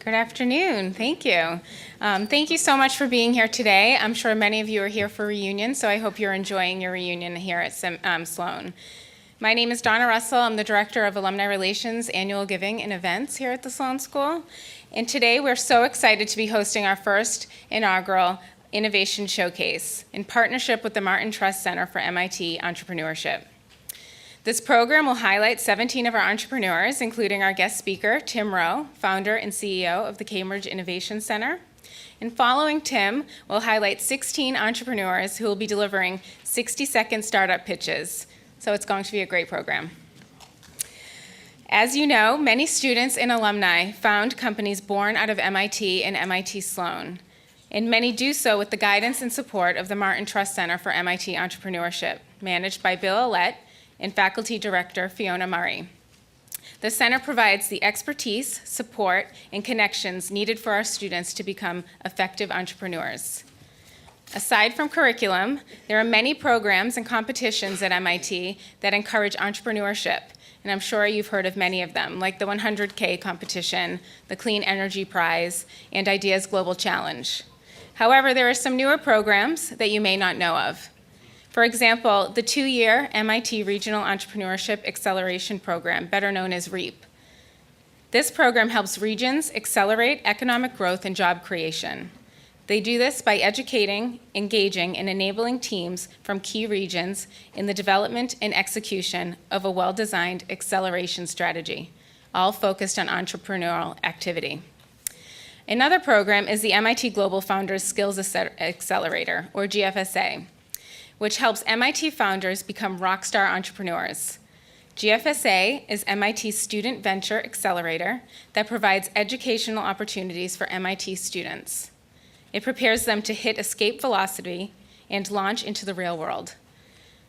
Good afternoon. Thank you. Thank you so much for being here today. I'm sure many of you are here for reunion, so I hope you're enjoying your reunion here at Sloan. My name is Donna Russell. I'm the Director of Alumni Relations, Annual Giving, and Events here at the Sloan School. And today we're so excited to be hosting our first inaugural Innovation Showcase in partnership with the Martin Trust Center for MIT Entrepreneurship. This program will highlight 17 of our entrepreneurs, including our guest speaker, Tim Rowe, founder and CEO of the Cambridge Innovation Center. And following Tim, we'll highlight 16 entrepreneurs who will be delivering 60-second startup pitches. So it's going to be a great program. As you know, many students and alumni found companies born out of MIT and MIT Sloan. And many do so with the guidance and support of the Martin Trust Center for MIT Entrepreneurship, managed by Bill Ouellette and Faculty Director Fiona Murray. The center provides the expertise, support, and connections needed for our students to become effective entrepreneurs. Aside from curriculum, there are many programs and competitions at MIT that encourage entrepreneurship, and I'm sure you've heard of many of them, like the 100K competition, the Clean Energy Prize, and Ideas Global Challenge. However, there are some newer programs that you may not know of. For example, the 2-year MIT Regional Entrepreneurship Acceleration Program, better known as REAP. This program helps regions accelerate economic growth and job creation. They do this by educating, engaging, and enabling teams from key regions in the development and execution of a well-designed acceleration strategy, all focused on entrepreneurial activity. Another program is the MIT Global Founders Skills Accelerator, or GFSA, which helps MIT founders become rockstar entrepreneurs. GFSA is MIT's student venture accelerator that provides educational opportunities for MIT students. It prepares them to hit escape velocity and launch into the real world.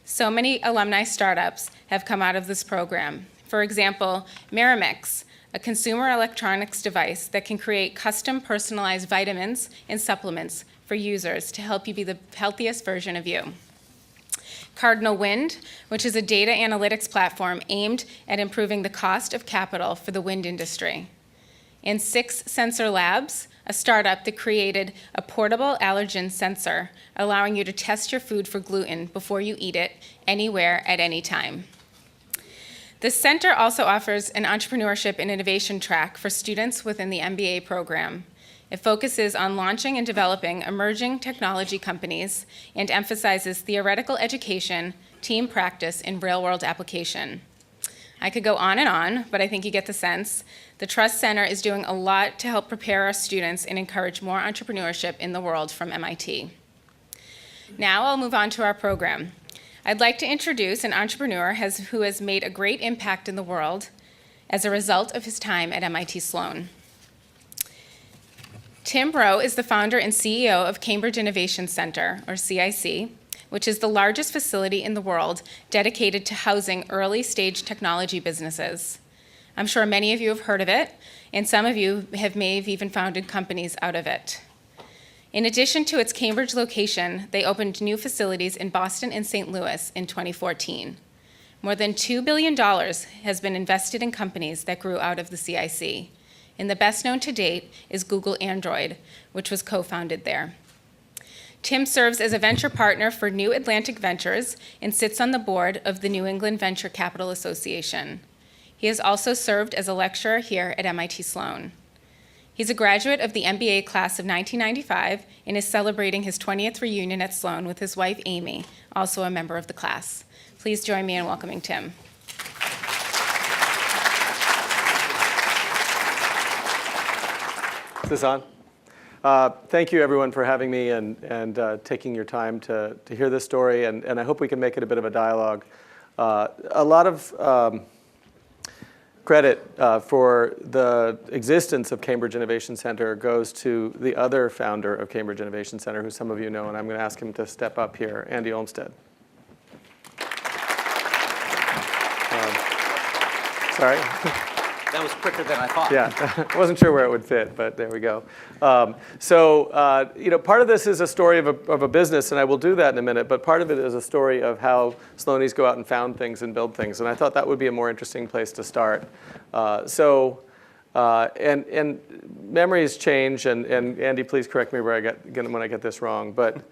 So many alumni startups have come out of this program. For example, Meramix, a consumer electronics device that can create custom personalized vitamins and supplements for users to help you be the healthiest version of you. Cardinal Wind, which is a data analytics platform aimed at improving the cost of capital for the wind industry. And Six Sensor Labs, a startup that created a portable allergen sensor, allowing you to test your food for gluten before you eat it anywhere at any time. The center also offers an entrepreneurship and innovation track for students within the MBA program. It focuses on launching and developing emerging technology companies and emphasizes theoretical education, team practice, and real-world application. I could go on, but I think you get the sense. The Trust Center is doing a lot to help prepare our students and encourage more entrepreneurship in the world from MIT. Now I'll move on to our program. I'd like to introduce an entrepreneur who has made a great impact in the world as a result of his time at MIT Sloan. Tim Rowe is the founder and CEO of Cambridge Innovation Center, or CIC, which is the largest facility in the world dedicated to housing early-stage technology businesses. I'm sure many of you have heard of it, and some of you may have even founded companies out of it. In addition to its Cambridge location, they opened new facilities in Boston and St. Louis in 2014. More than $2 billion has been invested in companies that grew out of the CIC. And the best known to date is Google Android, which was co-founded there. Tim serves as a venture partner for New Atlantic Ventures and sits on the board of the New England Venture Capital Association. He has also served as a lecturer here at MIT Sloan. He's a graduate of the MBA class of 1995 and is celebrating his 20th reunion at Sloan with his wife, Amy, also a member of the class. Please join me in welcoming Tim. Is this on? Thank you, everyone, for having me and taking your time to hear this story, and I hope we can make it a bit of a dialogue. A lot of credit for the existence of Cambridge Innovation Center goes to the other founder of Cambridge Innovation Center, who some of you know, and I'm going to ask him to step up here, Andy Olmsted. Sorry. That was quicker than I thought. Yeah, I wasn't sure where it would fit, but there we go. Part of this is a story of a business, and I will do that in a minute, but part of it is a story of how Sloanies go out and found things and build things, and I thought that would be a more interesting place to start. And memories change, and Andy, please correct me when I get this wrong, but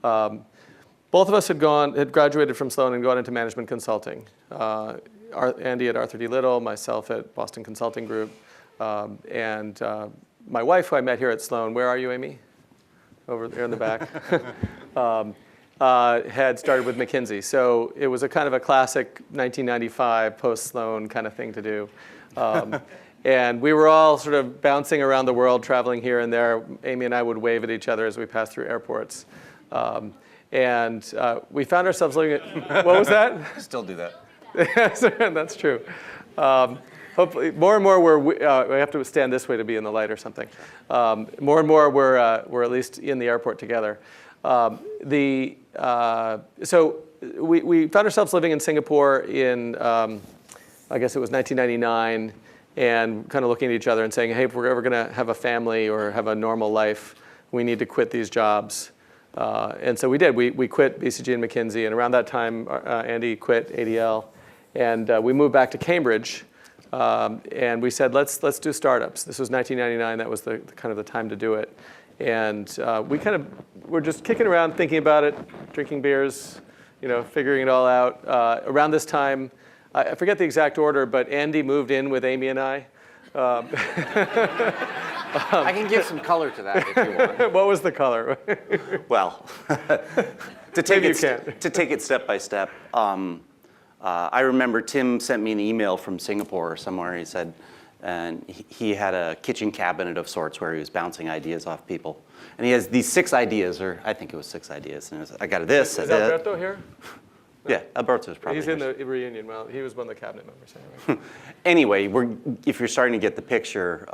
both of us had graduated from Sloan and gone into management consulting. Andy at Arthur D. Little, myself at Boston Consulting Group, and my wife, who I met here at Sloan, where are you, Amy? Over there in the back. Had started with McKinsey. So it was a kind of a classic 1995 post-Sloan kind of thing to do. And we were all sort of bouncing around the world, traveling here and there. Amy and I would wave at each other as we passed through airports. And we found ourselves living at, what was that? Still do that. That's true. Hopefully, more and more we have to stand this way to be in the light or something. More and more we're at least in the airport together. So we found ourselves living in Singapore in, I guess it was 1999, and kind of looking at each other and saying, hey, if we're ever going to have a family or have a normal life, we need to quit these jobs. And so we did. We quit BCG and McKinsey, and around that time, Andy quit ADL, and we moved back to Cambridge. And we said, let's do startups. This was 1999. That was the kind of the time to do it. And we kind of were just kicking around, thinking about it, drinking beers, figuring it all out. Around this time, I forget the exact order, but Andy moved in with Amy and I. I can give some color to that if you want. What was the color? Well, to take it step by step, I remember Tim sent me an email from Singapore or somewhere. He said, and he had a kitchen cabinet of sorts where he was bouncing ideas off people. And he has these 6 ideas, or I think it was 6 ideas. And it was, I got this. Is Alberto here? Yeah, Alberto's probably He's in here. the reunion. Well, he was one of the cabinet members anyway. Anyway, if you're starting to get the picture,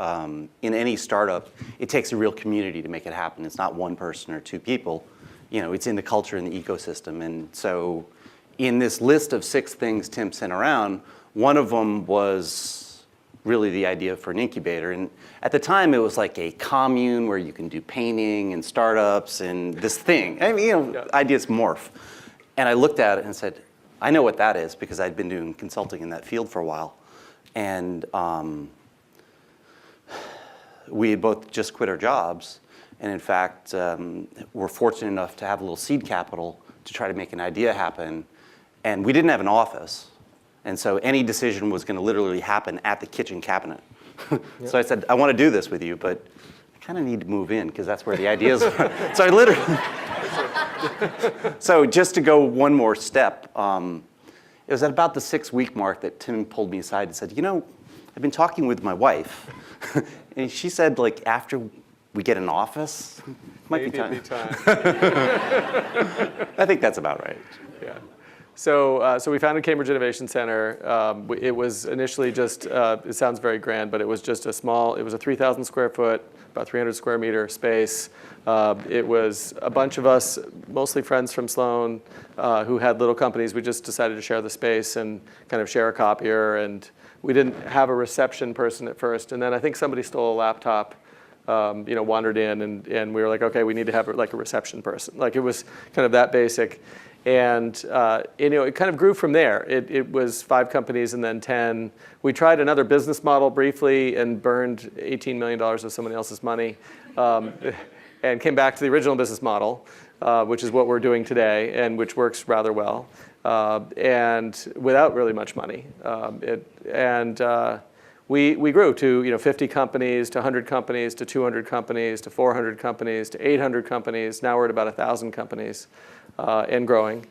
in any startup, it takes a real community to make it happen. It's not one person or 2 people. It's in the culture and the ecosystem. And so in this list of 6 things Tim sent around, one of them was really the idea for an incubator. And at the time, it was like a commune where you can do painting and startups and this thing. I mean, ideas morph. And I looked at it and said, I know what that is because I'd been doing consulting in that field for a while. And we had both just quit our jobs. And in fact, we're fortunate enough to have a little seed capital to try to make an idea happen. And we didn't have an office. And so any decision was going to literally happen at the kitchen cabinet. So I said, I want to do this with you, but I kind of need to move in because that's where the ideas are. So I literally... So just to go one more step, it was at about the 6-week mark that Tim pulled me aside and said, I've been talking with my wife. And she said, after we get an office, might be time. I think that's about right. Yeah. So we founded Cambridge Innovation Center. It was initially just, it sounds very grand, but it was just it was a 3,000 square foot, about 300 square meter space. It was a bunch of us, mostly friends from Sloan, who had little companies. We just decided to share the space and kind of share a copier. And we didn't have a reception person at first. And then I think somebody stole a laptop, wandered in, and we were like, okay, we need to have a reception person. It was kind of that basic. And it kind of grew from there. It was 5 companies and then 10. We tried another business model briefly and burned $18 million of someone else's money, and came back to the original business model, which is what we're doing today, and which works rather well, and without really much money. We grew to 50 companies, to 100 companies, to 200 companies, to 400 companies, to 800 companies. Now we're at about 1,000 companies. And growing.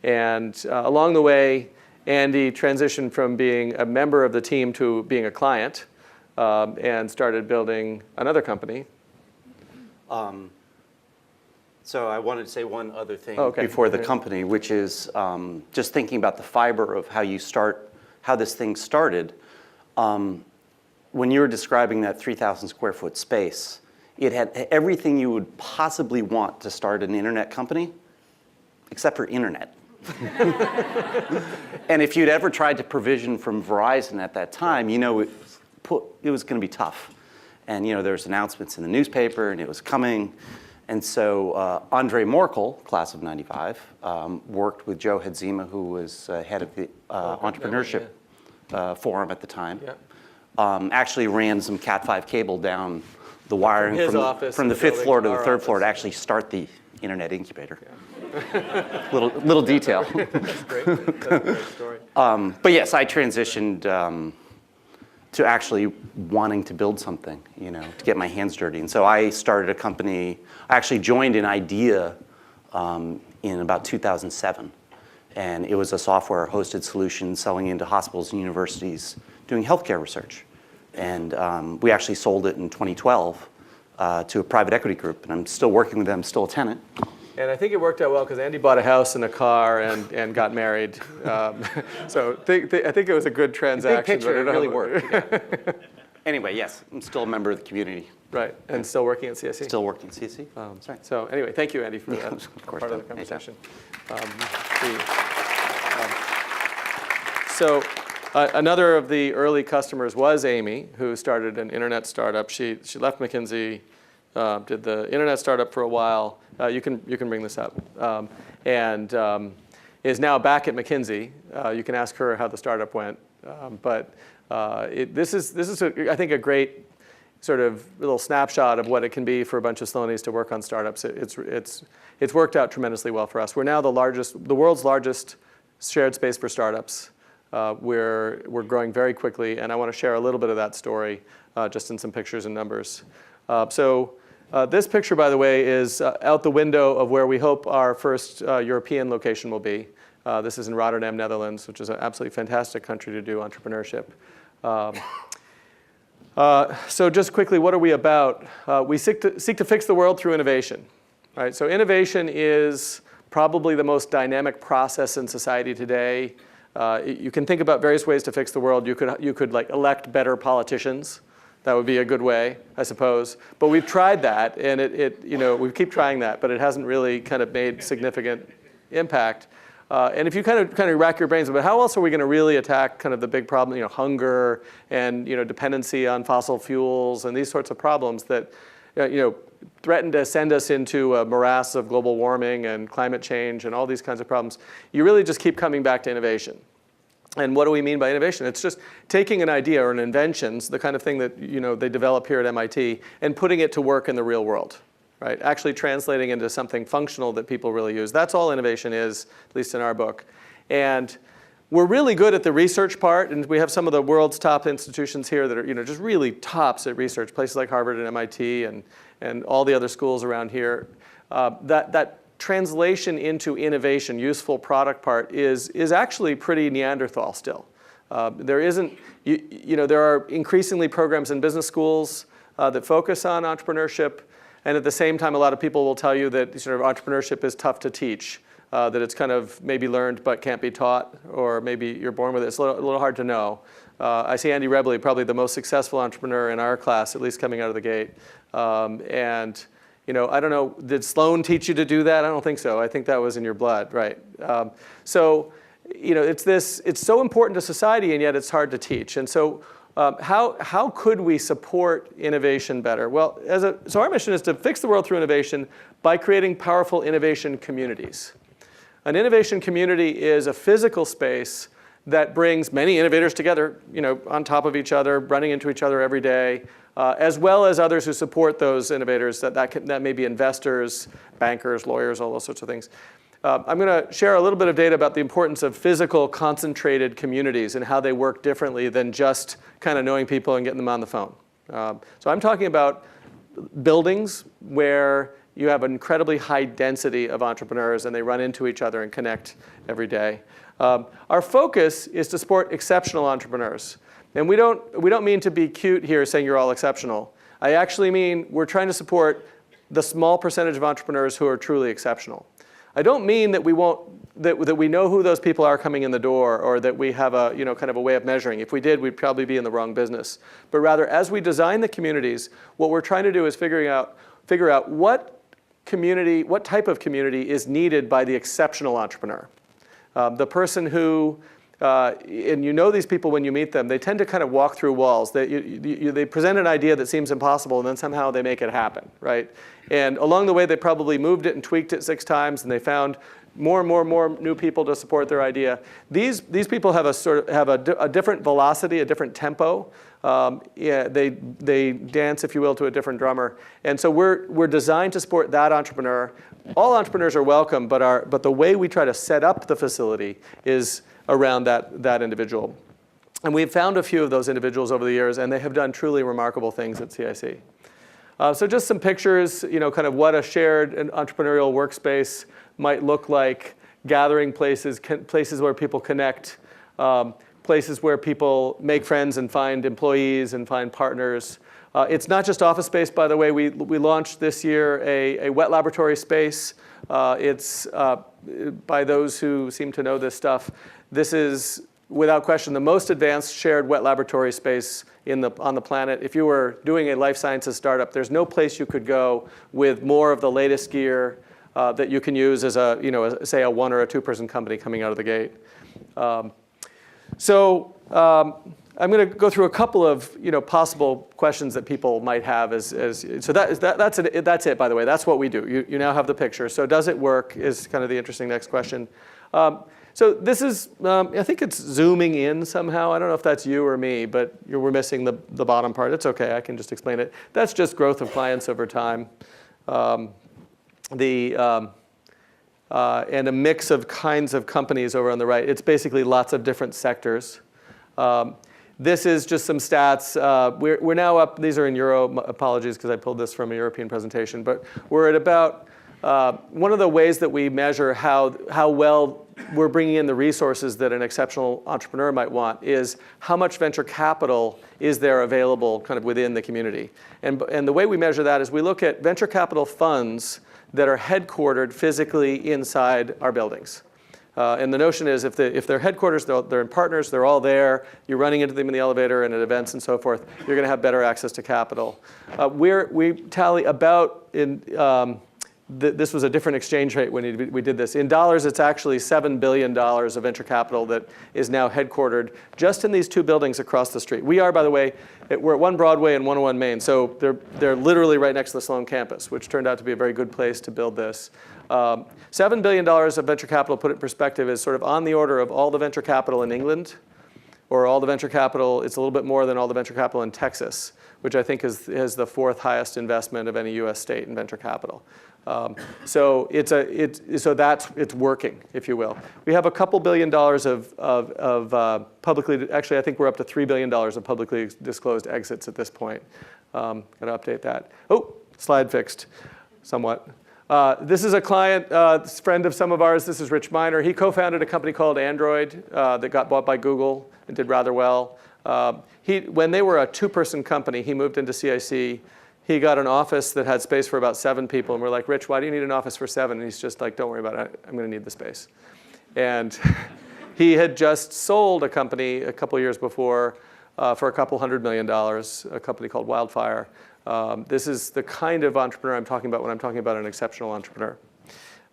And along the way, Andy transitioned from being a member of the team to being a client, and started building another company. So I wanted to say one other thing Okay. before the company, which is just thinking about the fiber of how this thing started. When you were describing that 3,000 square foot space, it had everything you would possibly want to start an internet company, except for internet. And if you'd ever tried to provision from Verizon at that time, it was going to be tough. And there was announcements in the newspaper, and it was coming. And so Andre Morkel, class of '95, worked with Joe Hedzima, who was head of the entrepreneurship forum at the time. actually ran some Cat5 cable down the wiring his office from in the the 5th building floor to to the our 3rd floor to office. actually start the internet incubator. little detail. That's great. That's a great story. But yes, I transitioned to actually wanting to build something, to get my hands dirty. And so I started a company. I actually joined an idea in about 2007. And it was a software hosted solution selling into hospitals and universities doing healthcare research. And we actually sold it in 2012 to a private equity group. And I'm still working with them, still a tenant. And I think it worked out well because Andy bought a house and a car and got married. So I think it was a good transaction. Big picture, it really worked. Yeah. Anyway, yes, I'm still a member of the community. Right, and still working at CSE? Still working at CSE. That's right. So anyway, thank you, Andy, for that Of course, part of the anytime. conversation. So another of the early customers was Amy, who started an internet startup. She left McKinsey, did the internet startup for a while. You can bring this up, and is now back at McKinsey. You can ask her how the startup went, but this is I think a great sort of little snapshot of what it can be for a bunch of Sloanies to work on startups. It's worked out tremendously well for us. We're now the world's largest shared space for startups. We're growing very quickly, and I want to share a little bit of that story just in some pictures and numbers. This picture, by the way, is out the window of where we hope our first European location will be. This is in Rotterdam, Netherlands, which is an absolutely fantastic country to do entrepreneurship. So just quickly, what are we about? We seek to fix the world through innovation. Right? So innovation is probably the most dynamic process in society today. You can think about various ways to fix the world. You could like elect better politicians. That would be a good way, I suppose. But we've tried that, and we keep trying that, but it hasn't really kind of made significant impact. And if you kind of rack your brains about how else are we going to really attack kind of the big problem, hunger and dependency on fossil fuels and these sorts of problems that threaten to send us into a morass of global warming and climate change and all these kinds of problems, you really just keep coming back to innovation. And what do we mean by innovation? It's just taking an idea or an invention, the kind of thing that they develop here at MIT, and putting it to work in the real world. Right? Actually translating into something functional that people really use. That's all innovation is, at least in our book. And we're really good at the research part, and we have some of the world's top institutions here that are just really tops at research, places like Harvard and MIT and all the other schools around here. That translation into innovation, useful product part is actually pretty Neanderthal still. There are increasingly programs in business schools that focus on entrepreneurship. And at the same time, a lot of people will tell you that sort of entrepreneurship is tough to teach, that it's kind of maybe learned but can't be taught, or maybe you're born with it. It's a little hard to know. I see Andy Rebley, probably the most successful entrepreneur in our class, at least coming out of the gate. I don't know, did Sloan teach you to do that? I don't think so. I think that was in your blood, right? It's so important to society, and yet it's hard to teach. And so how could we support innovation better? Well, so our mission is to fix the world through innovation by creating powerful innovation communities. An innovation community is a physical space that brings many innovators together, on top of each other, running into each other every day, as well as others who support those innovators. That may be investors, bankers, lawyers, all those sorts of things. I'm going to share a little bit of data about the importance of physical concentrated communities and how they work differently than just kind of knowing people and getting them on the phone. So I'm talking about buildings where you have an incredibly high density of entrepreneurs and they run into each other and connect every day. Our focus is to support exceptional entrepreneurs. And we don't mean to be cute here saying you're all exceptional. I actually mean we're trying to support the small percentage of entrepreneurs who are truly exceptional. I don't mean that we know who those people are coming in the door, or that we have a kind of a way of measuring. If we did, we'd probably be in the wrong business. But rather, as we design the communities, what we're trying to do is figure out what type of community is needed by the exceptional entrepreneur. The person who, and these people when you meet them, they tend to kind of walk through walls. They present an idea that seems impossible, and then somehow they make it happen, right? And along the way, they probably moved it and tweaked it 6 times, and they found more and more new people to support their idea. These people have a different velocity, a different tempo. Yeah, they dance, if you will, to a different drummer. And so we're designed to support that entrepreneur. All entrepreneurs are welcome, but the way we try to set up the facility is around that individual. And we've found a few of those individuals over the years, and they have done truly remarkable things at CIC. So just some pictures, kind of what a shared entrepreneurial workspace might look like, gathering places, places where people connect, places where people make friends and find employees and find partners. It's not just office space, by the way. We launched this year a wet laboratory space. It's, by those who seem to know this stuff, this is, without question, the most advanced shared wet laboratory space on the planet. If you were doing a life sciences startup, there's no place you could go with more of the latest gear that you can use as say a 1 or a 2-person company coming out of the gate. I'm going to go through a couple of possible questions that people might have. That's it, by the way. That's what we do. You now have the picture. So does it work is kind of the interesting next question. So this is, I think it's zooming in somehow. I don't know if that's you or me, but we're missing the bottom part. It's OK. I can just explain it. That's just growth of clients over time. And a mix of kinds of companies over on the right. It's basically lots of different sectors. This is just some stats. We're now up, these are in euro, apologies because I pulled this from a European presentation, but we're at about, one of the ways that we measure how well we're bringing in the resources that an exceptional entrepreneur might want is how much venture capital is there available kind of within the community. And the way we measure that is we look at venture capital funds that are headquartered physically inside our buildings. And the notion is if they're headquarters, they're in partners, they're all there, you're running into them in the elevator and at events and so forth, you're going to have better access to capital. We tally about, this was a different exchange rate when we did this. In dollars, it's actually $7 billion of venture capital that is now headquartered just in these 2 buildings across the street. We are, by the way, we're at 1 Broadway and 101 Main. So they're literally right next to the Sloan campus, which turned out to be a very good place to build this. $7 billion of venture capital, put it in perspective, is sort of on the order of all the venture capital in England, or all the venture capital, it's a little bit more than all the venture capital in Texas, which I think is the 4th highest investment of any US state in venture capital. So it's working, if you will. We have a couple $1 billion of publicly, actually I think we're up to $3 billion of publicly disclosed exits at this point. Got to update that. Oh, slide fixed somewhat. This is a client, friend of some of ours. This is Rich Miner. He co-founded a company called Android that got bought by Google and did rather well. When they were a 2-person company, he moved into CIC. He got an office that had space for about 7 people. And we're like, Rich, why do you need an office for 7? And he's just like, don't worry about it. I'm going to need the space. And he had just sold a company a couple years before for a couple $100 million, a company called Wildfire. This is the kind of entrepreneur I'm talking about when I'm talking about an exceptional entrepreneur.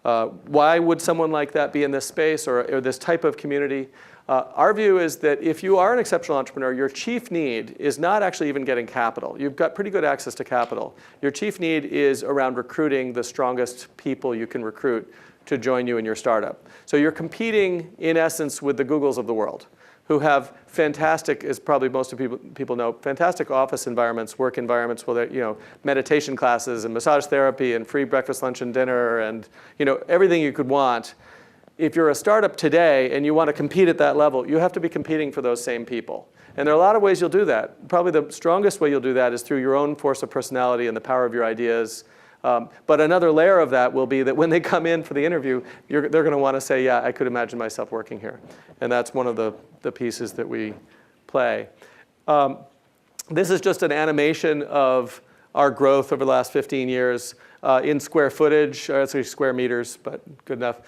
Why would someone like that be in this space or this type of community? Our view is that if you are an exceptional entrepreneur, your chief need is not actually even getting capital. You've got pretty good access to capital. Your chief need is around recruiting the strongest people you can recruit to join you in your startup. So you're competing, in essence, with the Googles of the world, who have fantastic, as probably most of people know, fantastic office environments, work environments where meditation classes and massage therapy and free breakfast, lunch, and dinner and everything you could want. If you're a startup today and you want to compete at that level, you have to be competing for those same people. And there are a lot of ways you'll do that. Probably the strongest way you'll do that is through your own force of personality and the power of your ideas. But another layer of that will be that when they come in for the interview, they're going to want to say, yeah, I could imagine myself working here. And that's one of the pieces that we play. This is just an animation of our growth over the last 15 years in square footage, or actually square meters, but good enough.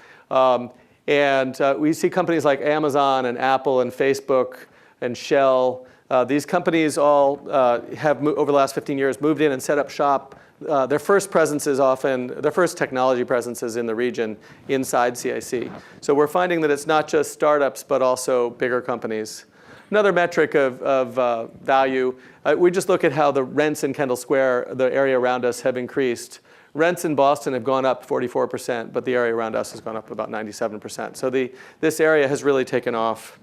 We see companies like Amazon and Apple and Facebook and Shell. These companies all have, over the last 15 years, moved in and set up shop. Their first presence is often, their first technology presence is in the region inside CIC. So we're finding that it's not just startups, but also bigger companies. Another metric of value, we just look at how the rents in Kendall Square, the area around us, have increased. Rents in Boston have gone up 44%, but the area around us has gone up about 97%. So this area has really taken off.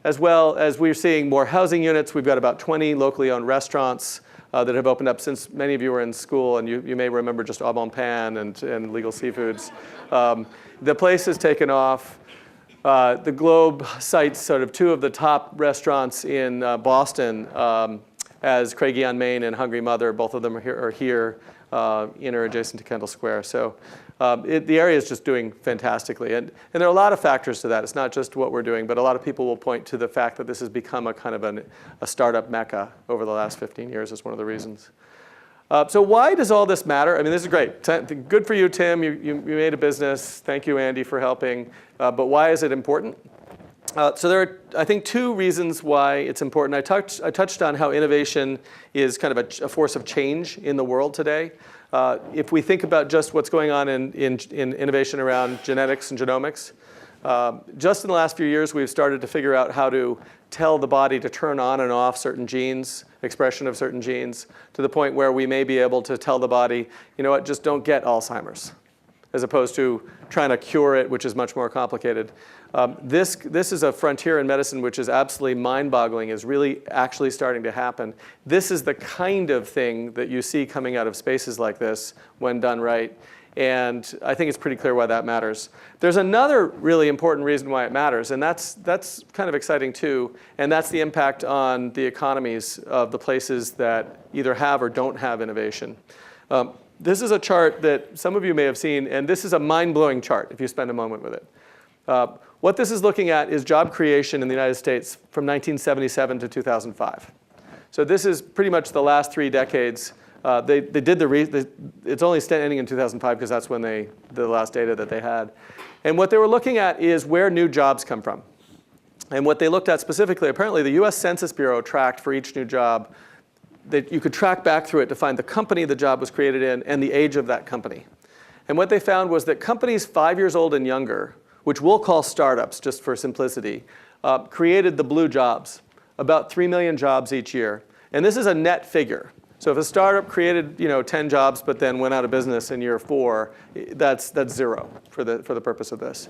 as well as we're seeing more housing units. We've got about 20 locally owned restaurants that have opened up since many of you were in school, and you may remember just Au Bon Pain and Legal Seafoods. The place has taken off. The Globe cites sort of 2 of the top restaurants in Boston as Craigie on Main and Hungry Mother. Both of them are here in or adjacent to Kendall Square. So the area is just doing fantastically. And there are a lot of factors to that. It's not just what we're doing, but a lot of people will point to the fact that this has become a kind of a startup mecca over the last 15 years as one of the reasons. So why does all this matter? I mean, this is great. Good for you, Tim. You made a business. Thank you, Andy, for helping. But why is it important? So there are, I think, 2 reasons why it's important. I touched on how innovation is kind of a force of change in the world today. If we think about just what's going on in innovation around genetics and genomics, just in the last few years, we've started to figure out how to tell the body to turn on and off certain genes, expression of certain genes, to the point where we may be able to tell the body, you know what, just don't get Alzheimer's, as opposed to trying to cure it, which is much more complicated. This is a frontier in medicine which is absolutely mind-boggling, is really actually starting to happen. This is the kind of thing that you see coming out of spaces like this when done right. And I think it's pretty clear why that matters. There's another really important reason why it matters, and that's kind of exciting too, and that's the impact on the economies of the places that either have or don't have innovation. This is a chart that some of you may have seen, and this is a mind-blowing chart if you spend a moment with it. What this is looking at is job creation in the United States from 1977 to 2005. So this is pretty much the last 3 decades. They did it's only ending in 2005 because that's when the last data that they had. And what they were looking at is where new jobs come from. And what they looked at specifically, apparently the US Census Bureau tracked for each new job, that you could track back through it to find the company the job was created in and the age of that company. And what they found was that companies 5 years old and younger, which we'll call startups just for simplicity, created the blue jobs, about 3 million jobs each year. And this is a net figure. So if a startup created 10 jobs but then went out of business in year 4, that's 0 for the purpose of this.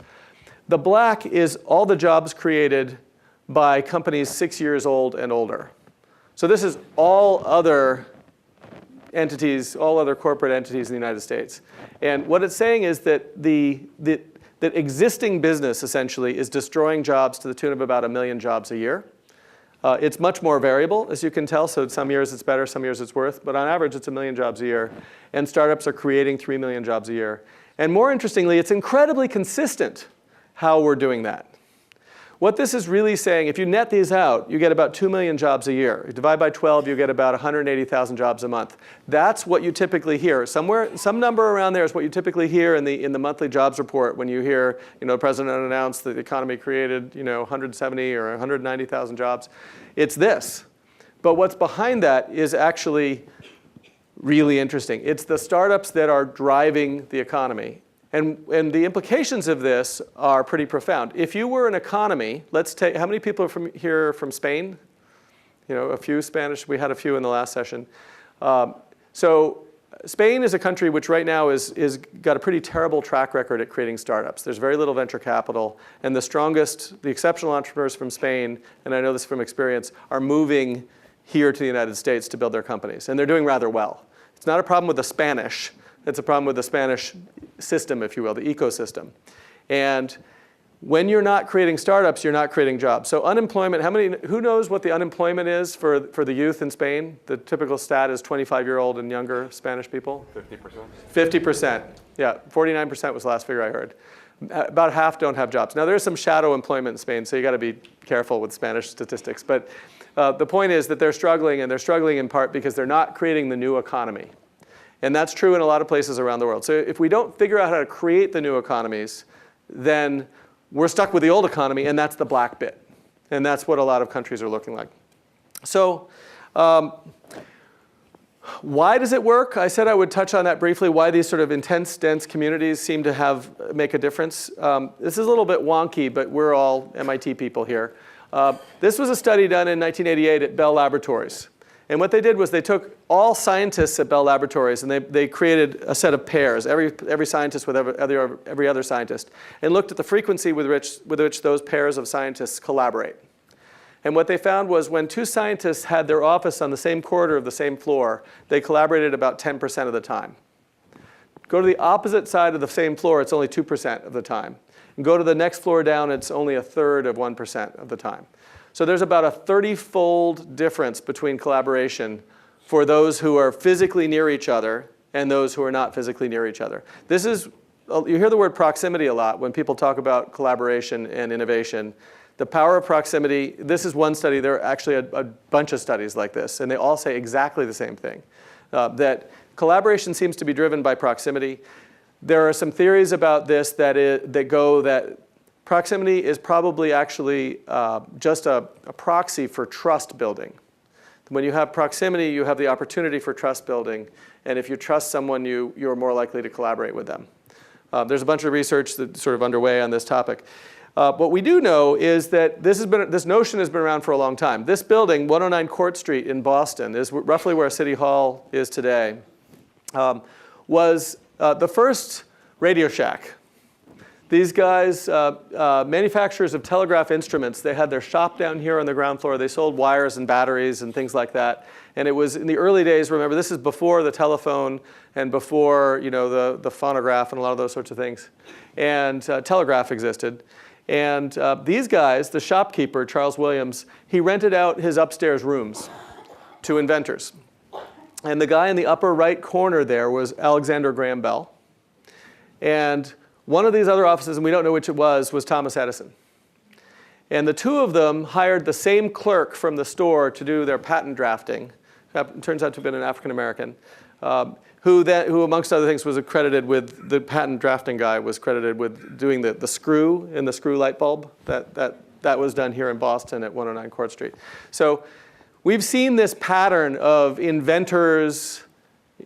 The black is all the jobs created by companies 6 years old and older. So this is all other entities, all other corporate entities in the United States. And what it's saying is that that existing business essentially is destroying jobs to the tune of about 1 million jobs a year. It's much more variable, as you can tell. So some years it's better, some years it's worse. But on average, it's 1 million jobs a year. And startups are creating 3 million jobs a year. And more interestingly, it's incredibly consistent how we're doing that. What this is really saying, if you net these out, you get about 2 million jobs a year. You divide by 12, you get about 180,000 jobs a month. That's what you typically hear. Some number around there is what you typically hear in the monthly jobs report when you hear, the president announced that the economy created, 170 or 190,000 jobs. It's this. But what's behind that is actually really interesting. It's the startups that are driving the economy. And the implications of this are pretty profound. If you were an economy, let's take, how many people are here from Spain? A few Spanish, we had a few in the last session. So Spain is a country which right now is got a pretty terrible track record at creating startups. There's very little venture capital, and the exceptional entrepreneurs from Spain, and I know this from experience, are moving here to the United States to build their companies, and they're doing rather well. It's not a problem with the Spanish. It's a problem with the Spanish system, if you will, the ecosystem. And when you're not creating startups, you're not creating jobs. So unemployment, who knows what the unemployment is for the youth in Spain? The typical stat is 25-year-old and younger Spanish people. 50%. 50%. Yeah, 49% was the last figure I heard. About half don't have jobs. Now there's some shadow employment in Spain, so you got to be careful with Spanish statistics. But the point is that they're struggling, and they're struggling in part because they're not creating the new economy. And that's true in a lot of places around the world. So if we don't figure out how to create the new economies, then we're stuck with the old economy, and that's the black bit. And that's what a lot of countries are looking like. So why does it work? I said I would touch on that briefly, why these sort of intense, dense communities seem to make a difference. This is a little bit wonky, but we're all MIT people here. This was a study done in 1988 at Bell Laboratories. And what they did was they took all scientists at Bell Laboratories and they created a set of pairs, every scientist with every other scientist, and looked at the frequency with which those pairs of scientists collaborate. And what they found was when two scientists had their office on the same corridor of the same floor, they collaborated about 10% of the time. Go to the opposite side of the same floor, it's only 2% of the time. And go to the next floor down, it's only 1/3 of 1% of the time. So there's about a 30-fold difference between collaboration for those who are physically near each other and those who are not physically near each other. This is, you hear the word proximity a lot when people talk about collaboration and innovation. The power of proximity, this is one study, there are actually a bunch of studies like this, and they all say exactly the same thing, that collaboration seems to be driven by proximity. There are some theories about this that go that proximity is probably actually just a proxy for trust building. When you have proximity, you have the opportunity for trust building. And if you trust someone, you're more likely to collaborate with them. There's a bunch of research that's sort of underway on this topic. What we do know is that this notion has been around for a long time. This building, 109 Court Street in Boston, is roughly where City Hall is today, was the first Radio Shack. These guys, manufacturers of telegraph instruments, they had their shop down here on the ground floor. They sold wires and batteries and things like that. And it was in the early days, remember, this is before the telephone and before the phonograph and a lot of those sorts of things. And telegraph existed. And these guys, the shopkeeper, Charles Williams, he rented out his upstairs rooms to inventors. And the guy in the upper right corner there was Alexander Graham Bell. And one of these other offices, and we don't know which it was Thomas Edison. And the two of them hired the same clerk from the store to do their patent drafting. It turns out to have been an African American, who amongst other things was accredited with, the patent drafting guy was credited with doing the screw in the screw light bulb. That was done here in Boston at 109 Court Street. So we've seen this pattern of inventors,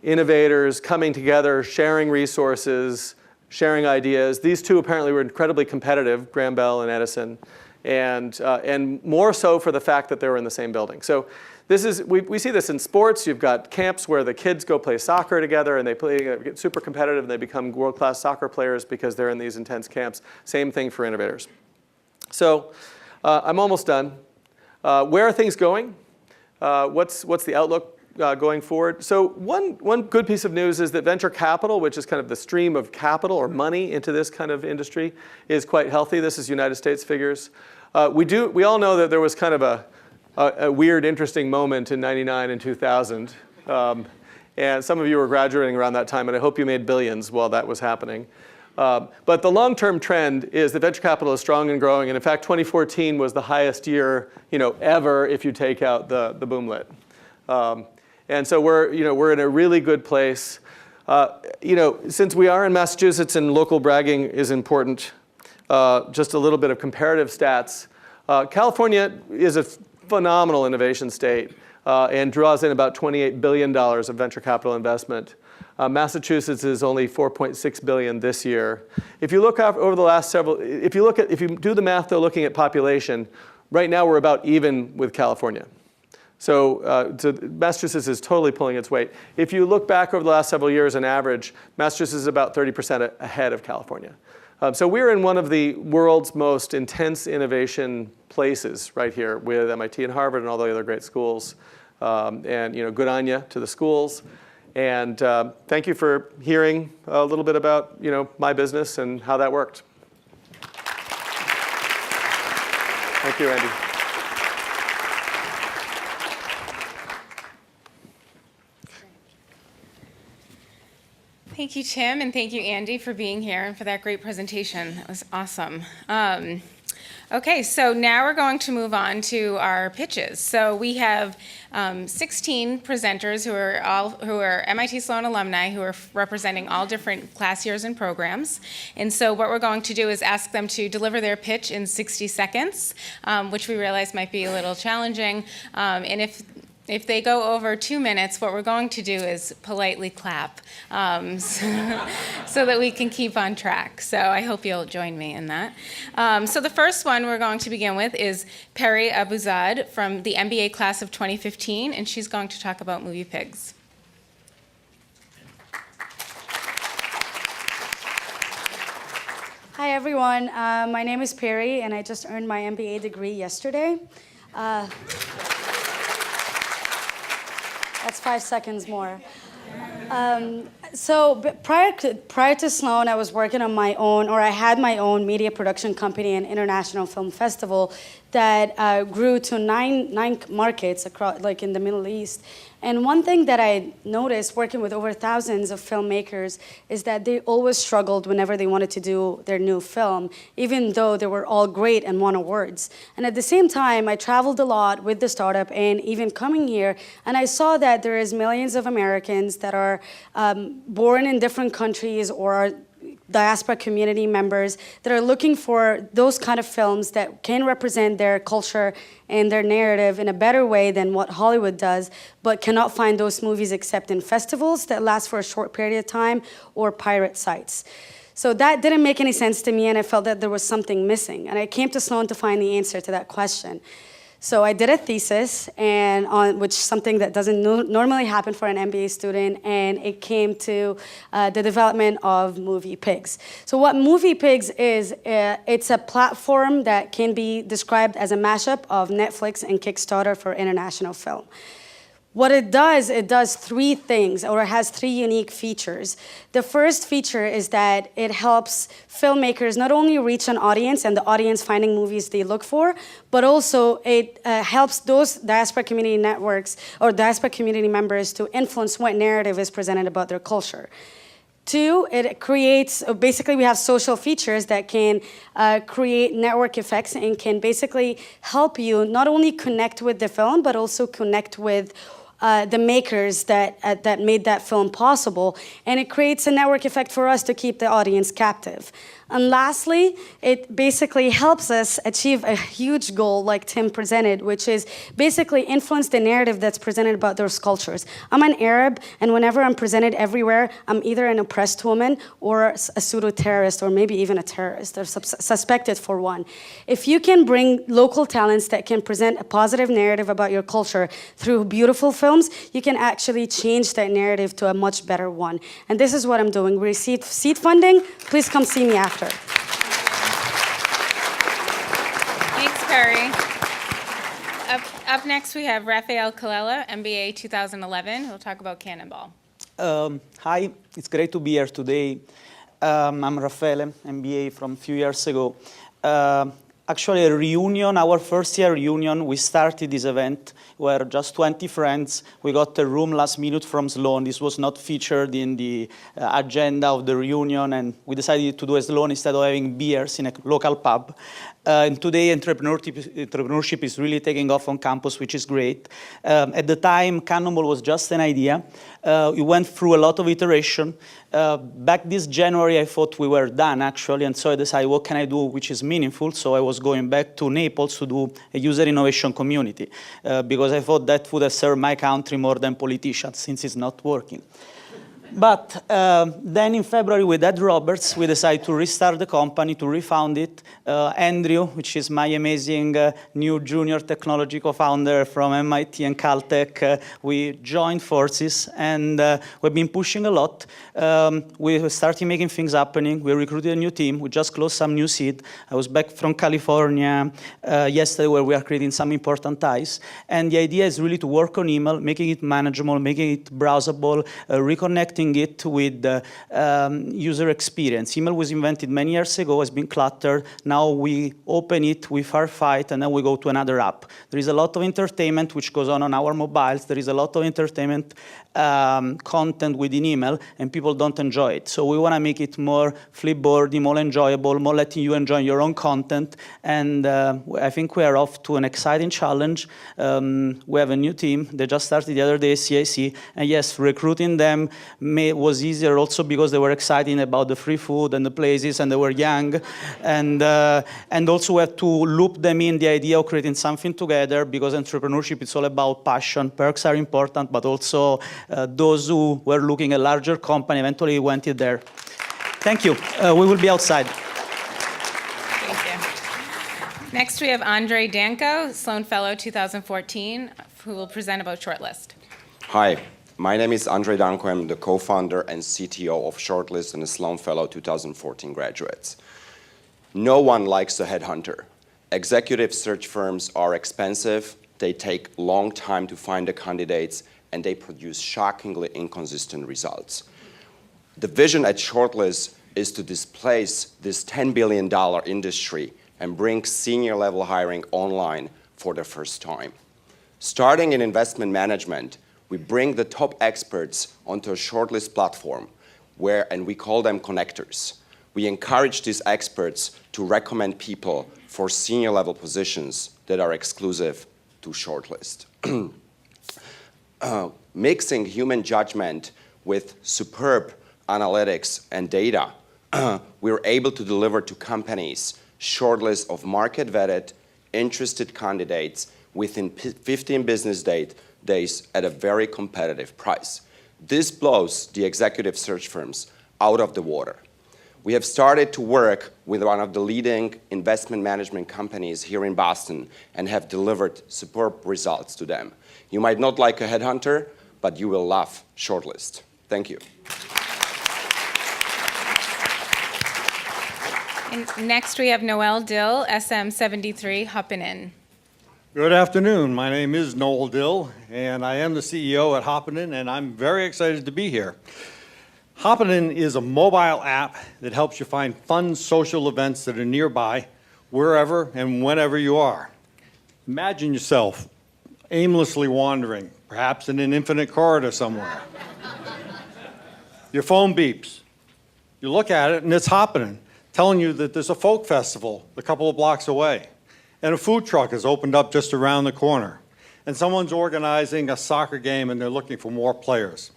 innovators coming together, sharing resources, sharing ideas. These two apparently were incredibly competitive, Graham Bell and Edison, and more so for the fact that they were in the same building. So this is, we see this in sports. You've got camps where the kids go play soccer together and they get super competitive and they become world-class soccer players because they're in these intense camps. Same thing for innovators. So I'm almost done. Where are things going? What's the outlook going forward? So one good piece of news is that venture capital, which is kind of the stream of capital or money into this kind of industry, is quite healthy. This is United States figures. We all know that there was kind of a weird, interesting moment in '99 and 2000. And some of you were graduating around that time, and I hope you made billions while that was happening. But the long-term trend is that venture capital is strong and growing. And in fact, 2014 was the highest year ever if you take out the boomlet. And so we're in a really good place. Since we are in Massachusetts and local bragging is important, just a little bit of comparative stats. California is a phenomenal innovation state and draws in about $28 billion of venture capital investment. Massachusetts is only $4.6 billion this year. If you look over the last several, if you do the math though, looking at population, right now we're about even with California. So Massachusetts is totally pulling its weight. If you look back over the last several years on average, Massachusetts is about 30% ahead of California. So we're in one of the world's most intense innovation places right here with MIT and Harvard and all the other great schools. And good on you to the schools. And thank you for hearing a little bit about my business and how that worked. Thank you, Andy. Thank you, Tim, and thank you, Andy, for being here and for that great presentation. That was awesome. Okay, so now we're going to move on to our pitches. So we have 16 presenters who are MIT Sloan alumni who are representing all different class years and programs. And so what we're going to do is ask them to deliver their pitch in 60 seconds, which we realize might be a little challenging. And if they go over 2 minutes, what we're going to do is politely clap so that we can keep on track. So I hope you'll join me in that. So the first one we're going to begin with is Peri Abuzad from the MBA class of 2015, and she's going to talk about Moviepigs. Hi, everyone. My name is Peri, and I just earned my MBA degree yesterday. That's 5 seconds more. Prior to Sloan, I was working on my own, or I had my own media production company and international film festival that grew to nine markets across, like in the Middle East. And one thing that I noticed working with over thousands of filmmakers is that they always struggled whenever they wanted to do their new film, even though they were all great and won awards. And at the same time, I traveled a lot with the startup and even coming here, and I saw that there is millions of Americans that are born in different countries or are diaspora community members that are looking for those kind of films that can represent their culture and their narrative in a better way than what Hollywood does, but cannot find those movies except in festivals that last for a short period of time or pirate sites. So that didn't make any sense to me, and I felt that there was something missing. And I came to Sloan to find the answer to that question. So I did a thesis, and which is something that doesn't normally happen for an MBA student, and it came to the development of Moviepigs. So what Moviepigs is, it's a platform that can be described as a mashup of Netflix and Kickstarter for international film. What it does three things, or it has three unique features. The first feature is that it helps filmmakers not only reach an audience and the audience finding movies they look for, but also it helps those diaspora community networks or diaspora community members to influence what narrative is presented about their culture. Two, it creates, basically we have social features that can create network effects and can basically help you not only connect with the film, but also connect with the makers that made that film possible. And it creates a network effect for us to keep the audience captive. And lastly, it basically helps us achieve a huge goal like Tim presented, which is basically influence the narrative that's presented about those cultures. I'm an Arab, and whenever I'm presented everywhere, I'm either an oppressed woman or a pseudo-terrorist, or maybe even a terrorist, or suspected for one. If you can bring local talents that can present a positive narrative about your culture through beautiful films, you can actually change that narrative to a much better one. And this is what I'm doing. We received seed funding. Please come see me after. Thanks, Perry. Up next, we have Rafael Colella, MBA 2011. He'll talk about Cannonball. Hi, it's great to be here today. I'm Raffaele, MBA from a few years ago. Actually, a reunion, our first year reunion, we started this event. We were just 20 friends. We got a room last minute from Sloan. This was not featured in the agenda of the reunion, and we decided to do a Sloan instead of having beers in a local pub. And today, entrepreneurship is really taking off on campus, which is great. At the time, Cannonball was just an idea. We went through a lot of iteration. Back this January, I thought we were done, actually, and so I decided, what can I do which is meaningful? So I was going back to Naples to do a user innovation community, because I thought that would have served my country more than politicians, since it's not working. But then in February with Ed Roberts, we decided to restart the company, to refound it. Andrew, which is my amazing new junior technology co-founder from MIT and Caltech, we joined forces, and we've been pushing a lot. We started making things happening. We recruited a new team. We just closed some new seed. I was back from California yesterday, where we are creating some important ties. And the idea is really to work on email, making it manageable, making it browsable, reconnecting it with user experience. Email was invented many years ago, has been cluttered. Now we open it, we firefight, and then we go to another app. There is a lot of entertainment which goes on our mobiles. There is a lot of entertainment content within email, and people don't enjoy it. So we want to make it more flipboardy, more enjoyable, more letting you enjoy your own content. And I think we are off to an exciting challenge. We have a new team. They just started the other day, CIC. And yes, recruiting them was easier also because they were excited about the free food and the places, and they were young. And also we have to loop them in the idea of creating something together, because entrepreneurship is all about passion. Perks are important, but also those who were looking at a larger company eventually went in there. Thank you. We will be outside. Thank you. Next, we have Andre Danko, Sloan Fellow 2014, who will present about Shortlist. Hi, my name is Andre Danko. I'm the co-founder and CTO of Shortlist and a Sloan Fellow 2014 graduates. No one likes a headhunter. Executive search firms are expensive, they take long time to find the candidates, and they produce shockingly inconsistent results. The vision at Shortlist is to displace this $10 billion industry and bring senior level hiring online for the first time. Starting in investment management, we bring the top experts onto a Shortlist platform and we call them connectors. We encourage these experts to recommend people for senior level positions that are exclusive to Shortlist. Mixing human judgment with superb analytics and data, we're able to deliver to companies shortlists of market-vetted, interested candidates within 15 business days at a very competitive price. This blows the executive search firms out of the water. We have started to work with one of the leading investment management companies here in Boston and have delivered superb results to them. You might not like a headhunter, but you will love Shortlist. Thank you. And next, we have Noelle Dill, SM73, Huppanen. Good afternoon. My name is Noelle Dill, and I am the CEO at Huppanen, and I'm very excited to be here. Huppanen is a mobile app that helps you find fun social events that are nearby, wherever and whenever you are. Imagine yourself aimlessly wandering, perhaps in an infinite corridor somewhere. Your phone beeps. You look at it, and it's Huppanen, telling you that there's a folk festival a couple of blocks away, and a food truck has opened up just around the corner, and someone's organizing a soccer game, and they're looking for more players.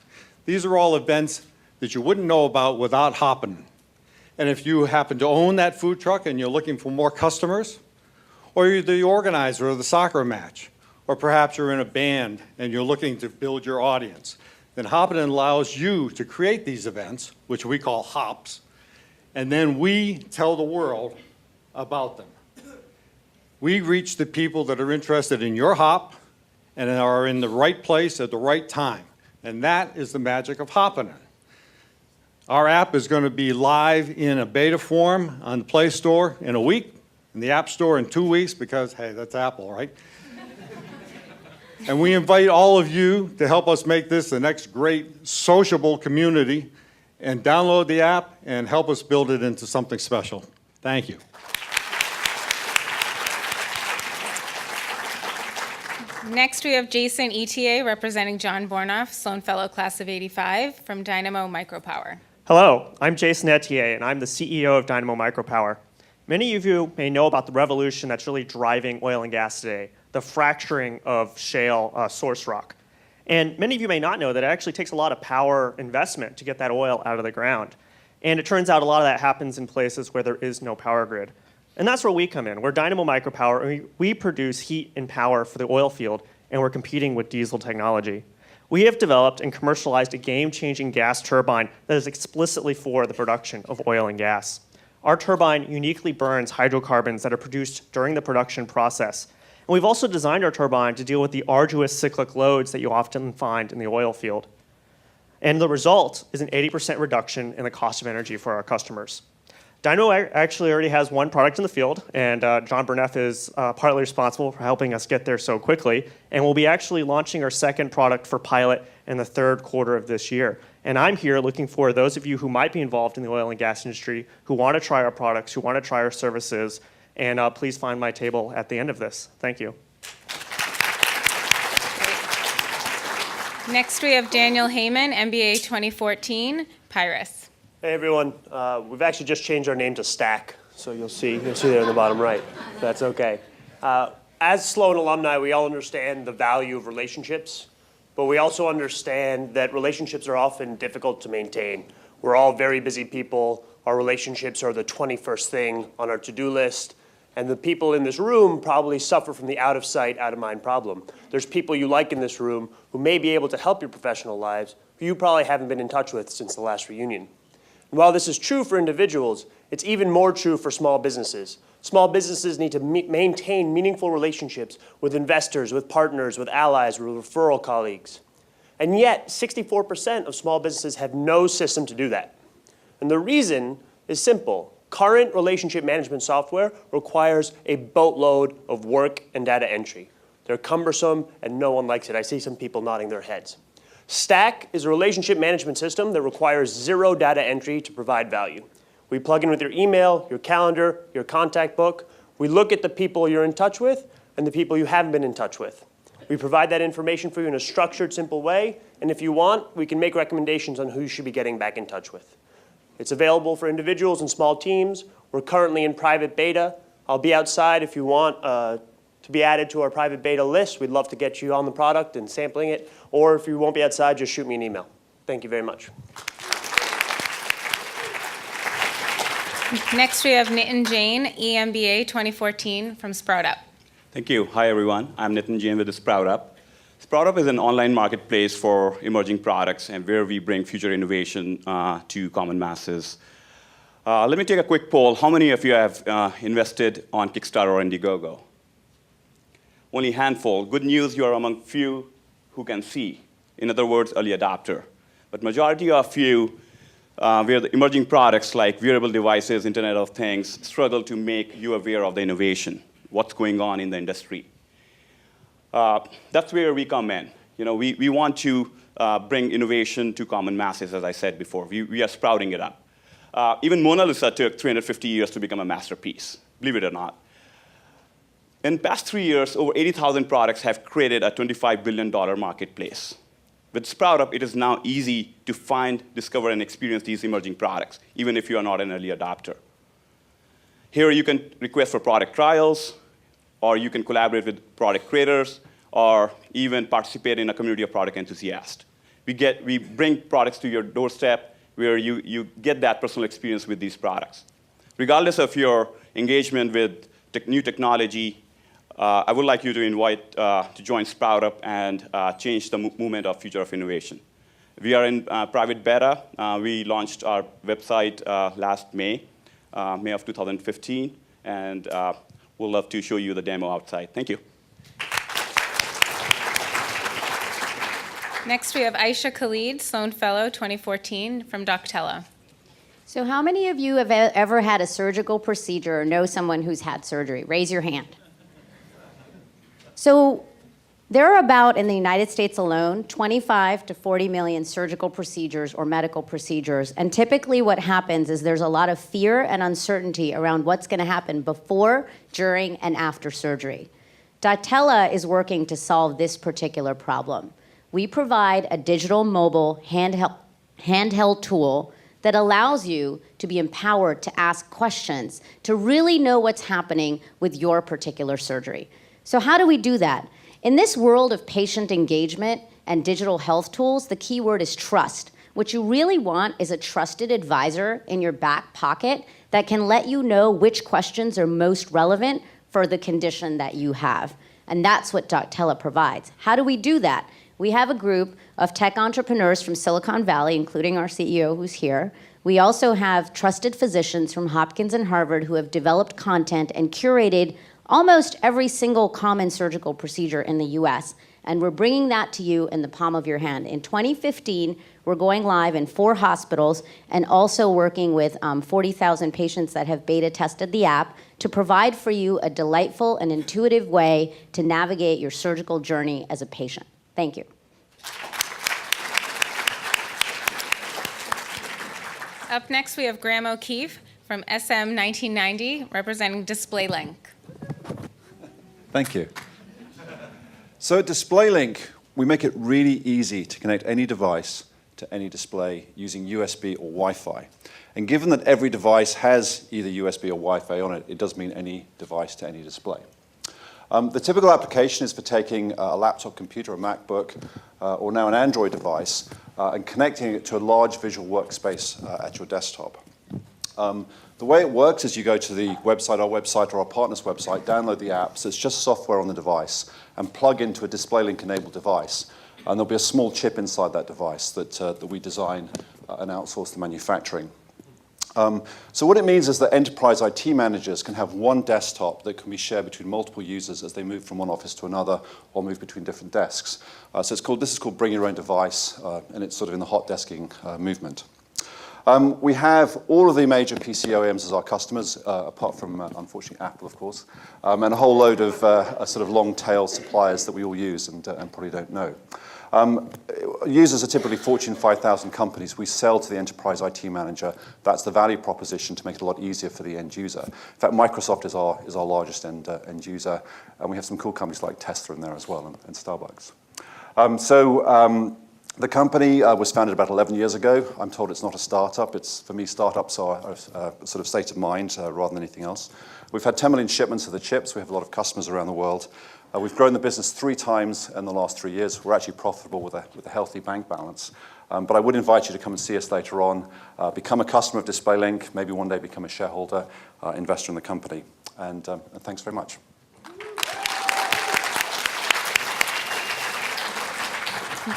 These are all events that you wouldn't know about without Huppanen. And if you happen to own that food truck and you're looking for more customers, or you're the organizer of the soccer match, or perhaps you're in a band and you're looking to build your audience, then Huppanen allows you to create these events, which we call hops, and then we tell the world about them. We reach the people that are interested in your hop and are in the right place at the right time. And that is the magic of Huppanen. Our app is going to be live in a beta form on the Play Store in a week, in the App Store in 2 weeks, because, hey, that's Apple, right? And we invite all of you to help us make this the next great sociable community, and download the app and help us build it into something special. Thank you. Next, we have Jason Ettier, representing John Bornoff, Sloan Fellow Class of '85, from Dynamo Micropower. Hello, I'm Jason Ettier, and I'm the CEO of Dynamo Micropower. Many of you may know about the revolution that's really driving oil and gas today, the fracturing of shale source rock. And many of you may not know that it actually takes a lot of power investment to get that oil out of the ground. And it turns out a lot of that happens in places where there is no power grid. And that's where we come in. We're Dynamo Micropower, and we produce heat and power for the oil field, and we're competing with diesel technology. We have developed and commercialized a game-changing gas turbine that is explicitly for the production of oil and gas. Our turbine uniquely burns hydrocarbons that are produced during the production process. And we've also designed our turbine to deal with the arduous cyclic loads that you often find in the oil field. And the result is an 80% reduction in the cost of energy for our customers. Dynamo actually already has one product in the field, and John Bornoff is partly responsible for helping us get there so quickly. And we'll be actually launching our second product for pilot in the third quarter of this year. And I'm here looking for those of you who might be involved in the oil and gas industry, who want to try our products, who want to try our services, and please find my table at the end of this. Thank you. Next, we have Daniel Heyman, MBA 2014, Pyrus. Hey everyone, we've actually just changed our name to Stack, so you'll see there in the bottom right. That's okay. As Sloan alumni, we all understand the value of relationships, but we also understand that relationships are often difficult to maintain. We're all very busy people. Our relationships are the 21st thing on our to-do list, and the people in this room probably suffer from the out of sight, out of mind problem. There's people you like in this room who may be able to help your professional lives, who you probably haven't been in touch with since the last reunion. And while this is true for individuals, it's even more true for small businesses. Small businesses need to maintain meaningful relationships with investors, with partners, with allies, with referral colleagues. And yet, 64% of small businesses have no system to do that. And the reason is simple. Current relationship management software requires a boatload of work and data entry. They're cumbersome and no one likes it. I see some people nodding their heads. Stack is a relationship management system that requires zero data entry to provide value. We plug in with your email, your calendar, your contact book. We look at the people you're in touch with and the people you haven't been in touch with. We provide that information for you in a structured, simple way. And if you want, we can make recommendations on who you should be getting back in touch with. It's available for individuals and small teams. We're currently in private beta. I'll be outside if you want to be added to our private beta list. We'd love to get you on the product and sampling it. Or if you won't be outside, just shoot me an email. Thank you very much. Next, we have Nitin Jain, EMBA 2014 from Sprout Up. Thank you. Hi, everyone. I'm Nitin Jemba with Sprout Up. Sprout Up is an online marketplace for emerging products and where we bring future innovation to common masses. Let me take a quick poll. How many of you have invested on Kickstarter or Indiegogo? Only a handful. Good news, you are among few who can see. In other words, early adopter. But majority of you, where the emerging products like wearable devices, Internet of Things, struggle to make you aware of the innovation, what's going on in the industry. That's where we come in. We want to bring innovation to common masses, as I said before. We are sprouting it up. Even Mona Lisa took 350 years to become a masterpiece, believe it or not. In the past 3 years, over 80,000 products have created a $25 billion marketplace. With Sprout Up, it is now easy to find, discover, and experience these emerging products, even if you are not an early adopter. Here you can request for product trials, or you can collaborate with product creators, or even participate in a community of product enthusiasts. We bring products to your doorstep where you get that personal experience with these products. Regardless of your engagement with new technology, I would like you to invite to join Sprout Up and change the movement of future of innovation. We are in private beta. We launched our website last May of 2015, and we'll love to show you the demo outside. Thank you. Next, we have Aisha Khalifa, Sloan Fellow 2014 from Doctella. So how many of you have ever had a surgical procedure or know someone who's had surgery? Raise your hand. So there are about, in the United States alone, 25 to 40 million surgical procedures or medical procedures. And typically what happens is there's a lot of fear and uncertainty around what's going to happen before, during, and after surgery. Doctella is working to solve this particular problem. We provide a digital mobile handheld tool that allows you to be empowered to ask questions, to really know what's happening with your particular surgery. So how do we do that? In this world of patient engagement and digital health tools, the key word is trust. What you really want is a trusted advisor in your back pocket that can let you know which questions are most relevant for the condition that you have. And that's what Doctella provides. How do we do that? We have a group of tech entrepreneurs from Silicon Valley, including our CEO who's here. We also have trusted physicians from Hopkins and Harvard who have developed content and curated almost every single common surgical procedure in the US. And we're bringing that to you in the palm of your hand. In 2015, we're going live in 4 hospitals and also working with 40,000 patients that have beta tested the app to provide for you a delightful and intuitive way to navigate your surgical journey as a patient. Thank you. Up next, we have Graham O'Keefe from SM 1990, representing DisplayLink. Thank you. So at DisplayLink, we make it really easy to connect any device to any display using USB or Wi-Fi. And given that every device has either USB or Wi-Fi on it, it does mean any device to any display. The typical application is for taking a laptop computer, a MacBook, or now an Android device, and connecting it to a large visual workspace at your desktop. The way it works is you go to the website, our website, or our partner's website, download the app, so it's just software on the device, and plug into a DisplayLink-enabled device. And there'll be a small chip inside that device that we design and outsource the manufacturing. So what it means is that enterprise IT managers can have one desktop that can be shared between multiple users as they move from one office to another or move between different desks. So this is called Bring Your Own Device, and it's sort of in the hot desking movement. We have all of the major PC OEMs as our customers, apart from, unfortunately, Apple, of course, and a whole load of sort of long-tail suppliers that we all use and probably don't know. Users are typically Fortune 5,000 companies. We sell to the enterprise IT manager. That's the value proposition to make it a lot easier for the end user. In fact, Microsoft is our largest end user, and we have some cool companies like Tesla in there as well, and Starbucks. The company was founded about 11 years ago. I'm told it's not a startup. For me, startups are a sort of state of mind rather than anything else. We've had 10 million shipments of the chips. We have a lot of customers around the world. We've grown the business 3 times in the last 3 years. We're actually profitable with a healthy bank balance. But I would invite you to come and see us later on, become a customer of DisplayLink, maybe one day become a shareholder, investor in the company. And thanks very much.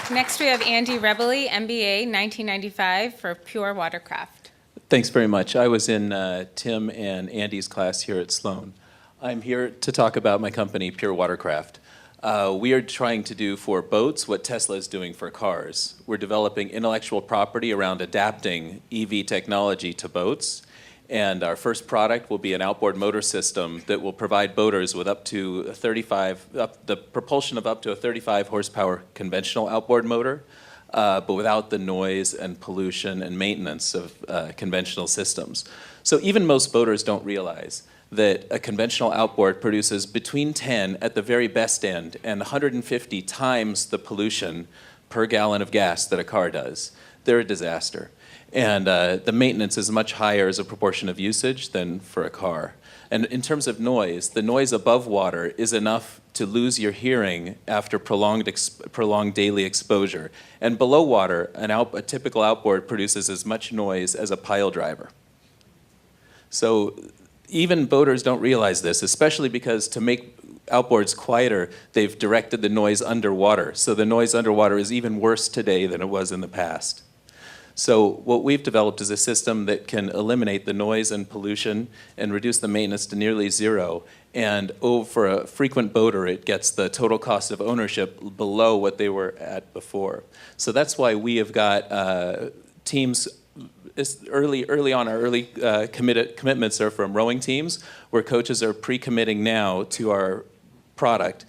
Next, we have Andy Rebele, MBA, 1995, for Pure Watercraft. Thanks very much. I was in Tim and Andy's class here at Sloan. I'm here to talk about my company, Pure Watercraft. We are trying to do for boats what Tesla is doing for cars. We're developing intellectual property around adapting EV technology to boats. And our first product will be an outboard motor system that will provide boaters with the propulsion of up to a 35 horsepower conventional outboard motor, but without the noise and pollution and maintenance of conventional systems. So even most boaters don't realize that a conventional outboard produces between 10 at the very best end and 150 times the pollution per gallon of gas that a car does. They're a disaster. And the maintenance is much higher as a proportion of usage than for a car. And in terms of noise, the noise above water is enough to lose your hearing after prolonged daily exposure. And below water, a typical outboard produces as much noise as a pile driver. So even boaters don't realize this, especially because to make outboards quieter, they've directed the noise underwater. So the noise underwater is even worse today than it was in the past. So what we've developed is a system that can eliminate the noise and pollution and reduce the maintenance to nearly zero. And for a frequent boater, it gets the total cost of ownership below what they were at before. So that's why we have got teams early on. Our early commitments are from rowing teams, where coaches are pre-committing now to our product.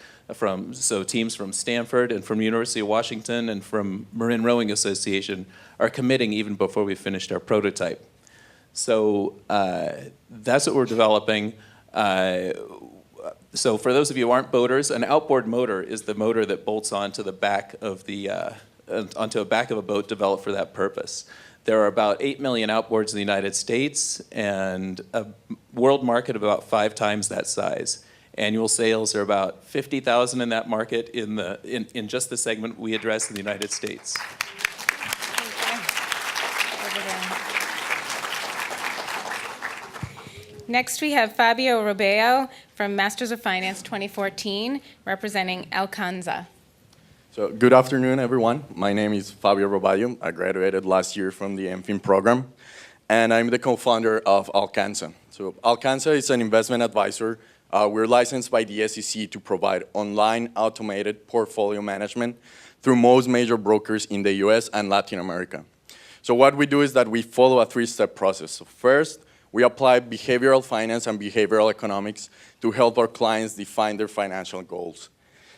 So teams from Stanford and from University of Washington and from Marin Rowing Association are committing even before we finished our prototype. So that's what we're developing. So for those of you who aren't boaters, an outboard motor is the motor that bolts onto the back of onto a back of a boat developed for that purpose. There are about 8 million outboards in the United States and a world market of about 5 times that size. Annual sales are about 50,000 in that market in just the segment we address in the United States. Next, we have Fabio Robayo from Masters of Finance 2014, representing Alcanza. So good afternoon, everyone. My name is Fabio Robayo. I graduated last year from the MFIN program, and I'm the co-founder of Alcanza. So Alcanza is an investment advisor. We're licensed by the SEC to provide online automated portfolio management through most major brokers in the US and Latin America. So what we do is that we follow a 3-step process. So first, we apply behavioral finance and behavioral economics to help our clients define their financial goals.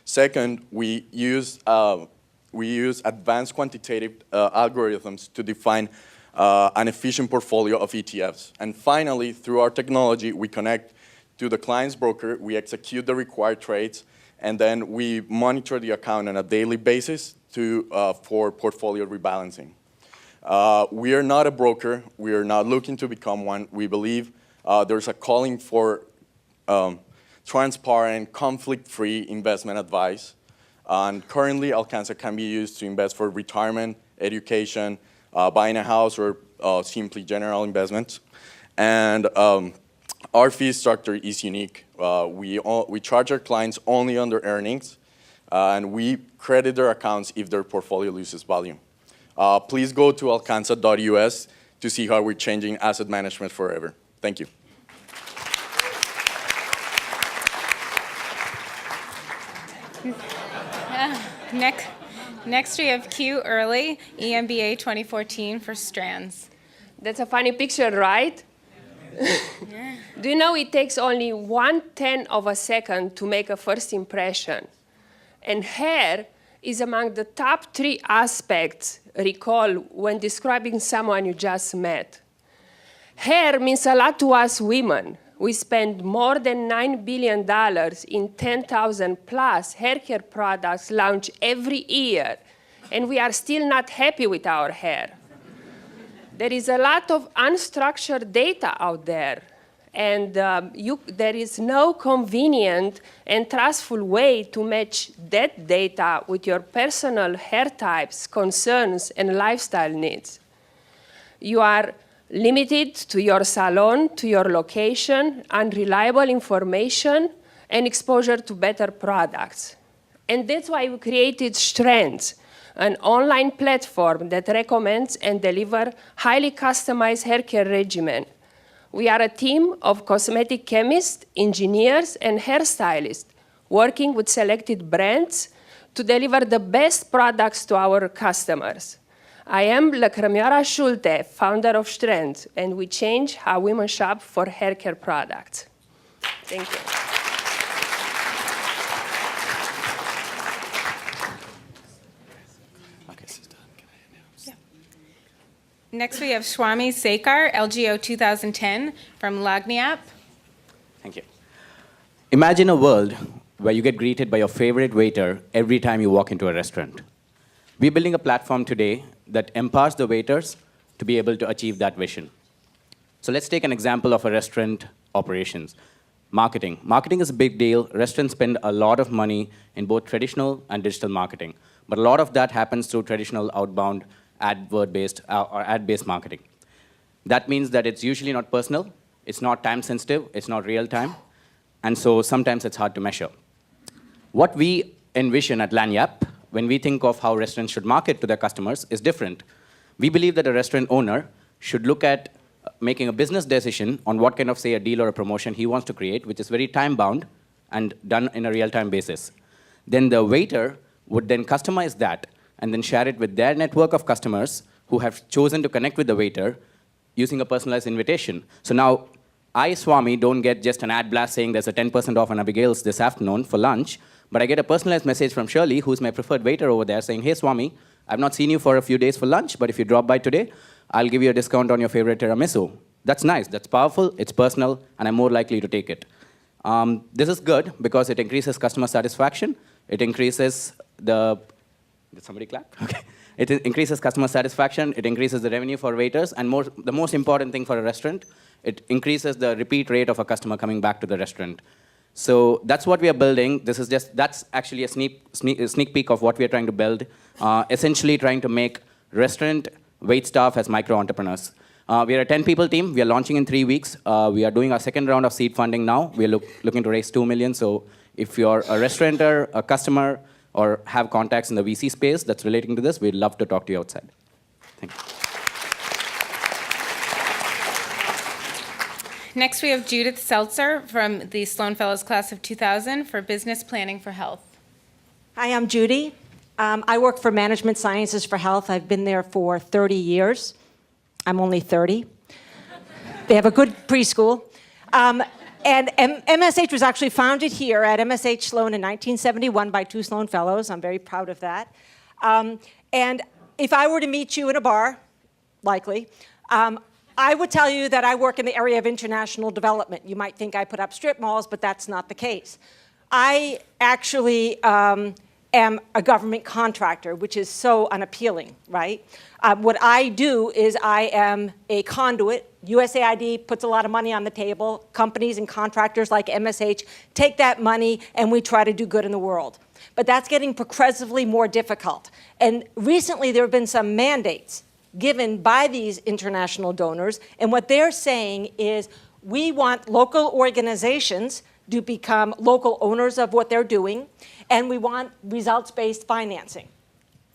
Second, we use advanced quantitative algorithms to define an efficient portfolio of ETFs. And finally, through our technology, we connect to the client's broker, we execute the required trades, and then we monitor the account on a daily basis for portfolio rebalancing. We are not a broker. We are not looking to become one. We believe there's a calling for transparent, conflict-free investment advice. And currently, Alcanza can be used to invest for retirement, education, buying a house, or simply general investments. And our fee structure is unique. We charge our clients only on their earnings, and we credit their accounts if their portfolio loses value. Please go to alcanza.us to see how we're changing asset management forever. Thank you. Next we have Q Early, EMBA 2014 for Strands. That's a funny picture, right? Do you know it takes only 1/10 of a second to make a first impression? And hair is among the top 3 aspects recall when describing someone you just met. Hair means a lot to us women. We spend more than $9 billion in 10,000 plus hair care products launched every year, and we are still not happy with our hair. There is a lot of unstructured data out there, and there is no convenient and trustful way to match that data with your personal hair types, concerns, and lifestyle needs. You are limited to your salon, to your location, unreliable information, and exposure to better products. And that's why we created Strands, an online platform that recommends and delivers highly customized hair care regimen. We are a team of cosmetic chemists, engineers, and hairstylists working with selected brands to deliver the best products to our customers. I am Lacramiora Schulte, founder of Strands, and we change how women shop for hair care products. Thank you. Next, we have Swami Sekar, LGO 2010 from Laniapp. Thank you. Imagine a world where you get greeted by your favorite waiter every time you walk into a restaurant. We're building a platform today that empowers the waiters to be able to achieve that vision. So let's take an example of a restaurant operations. Marketing. Marketing is a big deal. Restaurants spend a lot of money in both traditional and digital marketing. But a lot of that happens through traditional outbound ad-word-based or ad-based marketing. That means that it's usually not personal, it's not time-sensitive, it's not real-time, and so sometimes it's hard to measure. What we envision at Laniapp, when we think of how restaurants should market to their customers, is different. We believe that a restaurant owner should look at making a business decision on what kind of, say, a deal or a promotion he wants to create, which is very time-bound and done in a real-time basis. Then the waiter would then customize that and then share it with their network of customers who have chosen to connect with the waiter using a personalized invitation. So now, I, Swami, don't get just an ad blast saying there's a 10% off on Abigail's this afternoon for lunch, but I get a personalized message from Shirley, who's my preferred waiter over there, saying, hey, Swami, I've not seen you for a few days for lunch, but if you drop by today, I'll give you a discount on your favorite tiramisu. That's nice, that's powerful, it's personal, and I'm more likely to take it. This is good because it increases customer satisfaction, it increases the Did somebody clap? Okay. It increases customer satisfaction, it increases the revenue for waiters, and the most important thing for a restaurant, it increases the repeat rate of a customer coming back to the restaurant. So that's what we are building. That's actually a sneak peek of what we are trying to build, essentially trying to make restaurant wait staff as micro-entrepreneurs. We are a 10-people team. We are launching in 3 weeks. We are doing our second round of seed funding now. We are looking to raise $2 million. So if you're a restaurateur, a customer, or have contacts in the VC space that's relating to this, we'd love to talk to you outside. Thank you. Next, we have Judy Seltzer from the Sloan Fellows Class of 2000 for Business Planning for Health. Hi, I'm Judy. I work for Management Sciences for Health. I've been there for 30 years. I'm only 30. They have a good preschool. And MSH was actually founded here at MSH Sloan in 1971 by 2 Sloan Fellows. I'm very proud of that. And if I were to meet you in a bar, likely, I would tell you that I work in the area of international development. You might think I put up strip malls, but that's not the case. I actually am a government contractor, which is so unappealing, right? What I do is I am a conduit. USAID puts a lot of money on the table. Companies and contractors like MSH take that money and we try to do good in the world. But that's getting progressively more difficult. And recently there have been some mandates given by these international donors, and what they're saying is we want local organizations to become local owners of what they're doing, and we want results-based financing.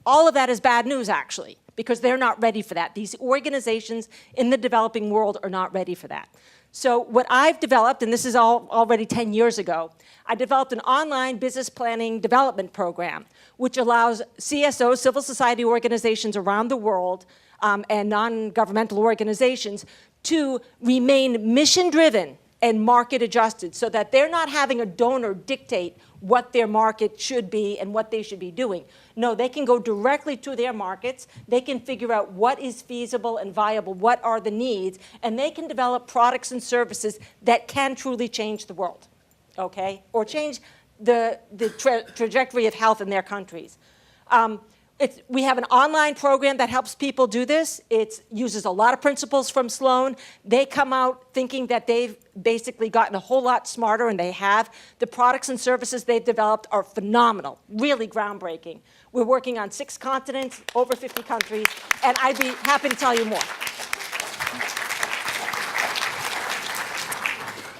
All of that is bad news, actually, because they're not ready for that. These organizations in the developing world are not ready for that. So what I've developed, and this is already 10 years ago, I developed an online business planning development program, which allows CSOs, civil society organizations around the world, and non-governmental organizations to remain mission-driven and market-adjusted so that they're not having a donor dictate what their market should be and what they should be doing. No, they can go directly to their markets. They can figure out what is feasible and viable, what are the needs, and they can develop products and services that can truly change the world, okay, or change the trajectory of health in their countries. We have an online program that helps people do this. It uses a lot of principles from Sloan. They come out thinking that they've basically gotten a whole lot smarter, and they have. The products and services they've developed are phenomenal, really groundbreaking. We're working on 6 continents, over 50 countries, and I'd be happy to tell you more.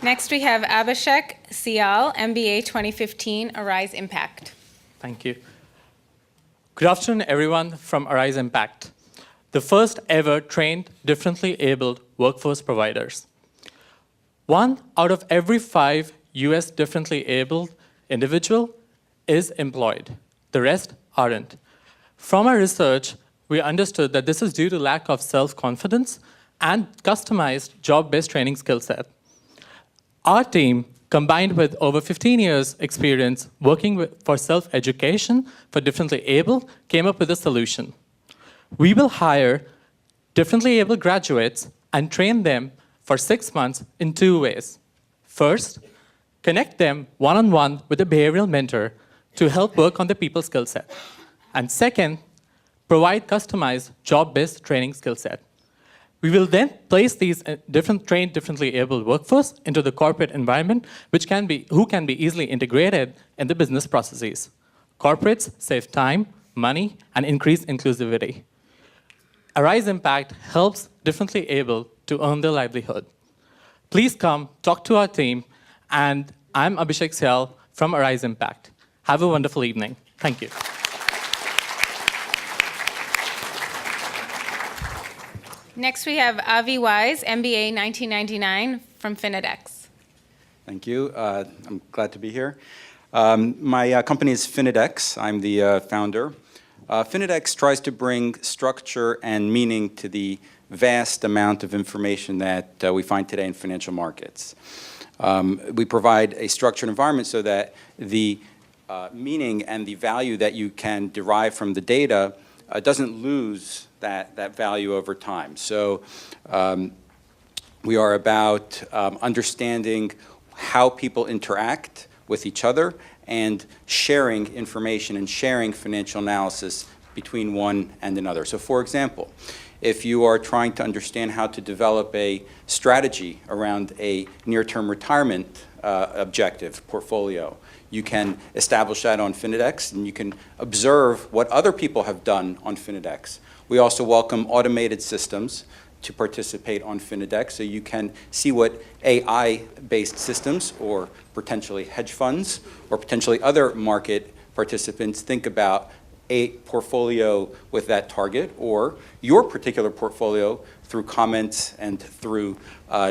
Next, we have Abhishek Kumar, MBA 2015, Arise Impact. Thank you. Good afternoon, everyone from Arise Impact, the first ever trained, differently abled workforce providers. 1 out of every 5 US differently abled individual is employed. The rest aren't. From our research, we understood that this is due to lack of self-confidence and customized job-based training skill set. Our team, combined with over 15 years experience working for self-education for differently able, came up with a solution. We will hire differently able graduates and train them for 6 months in 2 ways. First, connect them one-on-one with a behavioral mentor to help work on the people skill set. And second, provide customized job-based training skill set. We will then place these trained, differently able workforce into the corporate environment, who can be easily integrated in the business processes. Corporates save time, money, and increase inclusivity. Arise Impact helps differently able to earn their livelihood. Please come, talk to our team, and I'm Abhishek Kumar from Arise Impact. Have a wonderful evening. Thank you. Next, we have Avi Wise, MBA 1999 from Finidex. Thank you. I'm glad to be here. My company is Finidex. I'm the founder. Finidex tries to bring structure and meaning to the vast amount of information that we find today in financial markets. We provide a structured environment so that the meaning and the value that you can derive from the data doesn't lose that value over time. So we are about understanding how people interact with each other and sharing information and sharing financial analysis between one and another. So for example, if you are trying to understand how to develop a strategy around a near-term retirement objective portfolio, you can establish that on Finidex, and you can observe what other people have done on Finidex. We also welcome automated systems to participate on Finidex, so you can see what AI-based systems or potentially hedge funds or potentially other market participants think about a portfolio with that target or your particular portfolio through comments and through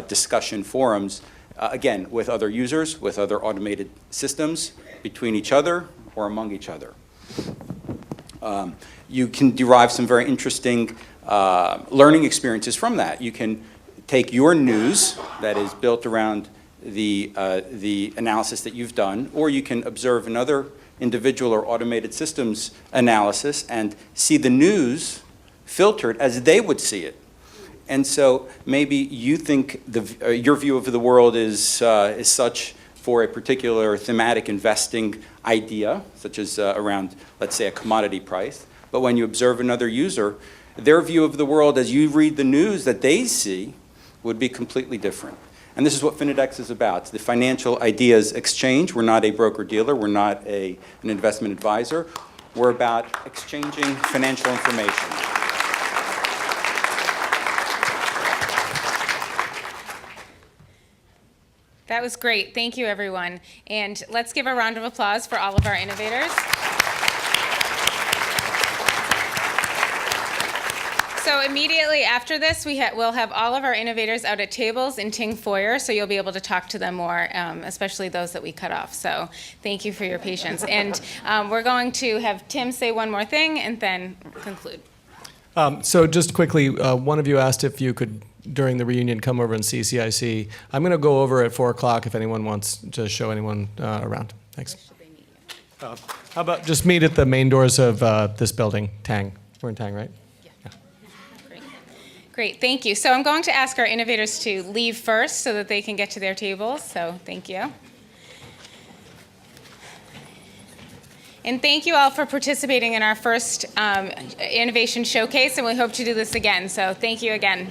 discussion forums, again, with other users, with other automated systems, between each other or among each other. You can derive some very interesting learning experiences from that. You can take your news that is built around the analysis that you've done, or you can observe another individual or automated systems analysis and see the news filtered as they would see it. And so maybe you think your view of the world is such for a particular thematic investing idea, such as around, let's say, a commodity price. But when you observe another user, their view of the world as you read the news that they see would be completely different. And this is what Finidex is about. It's the financial ideas exchange. We're not a broker-dealer. We're not an investment advisor. We're about exchanging financial information. That was great. Thank you, everyone. And let's give a round of applause for all of our innovators. So immediately after this, we'll have all of our innovators out at tables in Ting Foyer, so you'll be able to talk to them more, especially those that we cut off. So thank you for your patience. And we're going to have Tim say one more thing and then conclude. So just quickly, one of you asked if you could, during the reunion, come over and see CIC. I'm going to go over at 4 o'clock if anyone wants to show anyone around. Thanks. How about just meet at the main doors of this building, Tang. We're in Tang, right? Yeah. Great, thank you. So I'm going to ask our innovators to leave first so that they can get to their tables. So thank you. And thank you all for participating in our first innovation showcase, and we hope to do this again. So thank you again.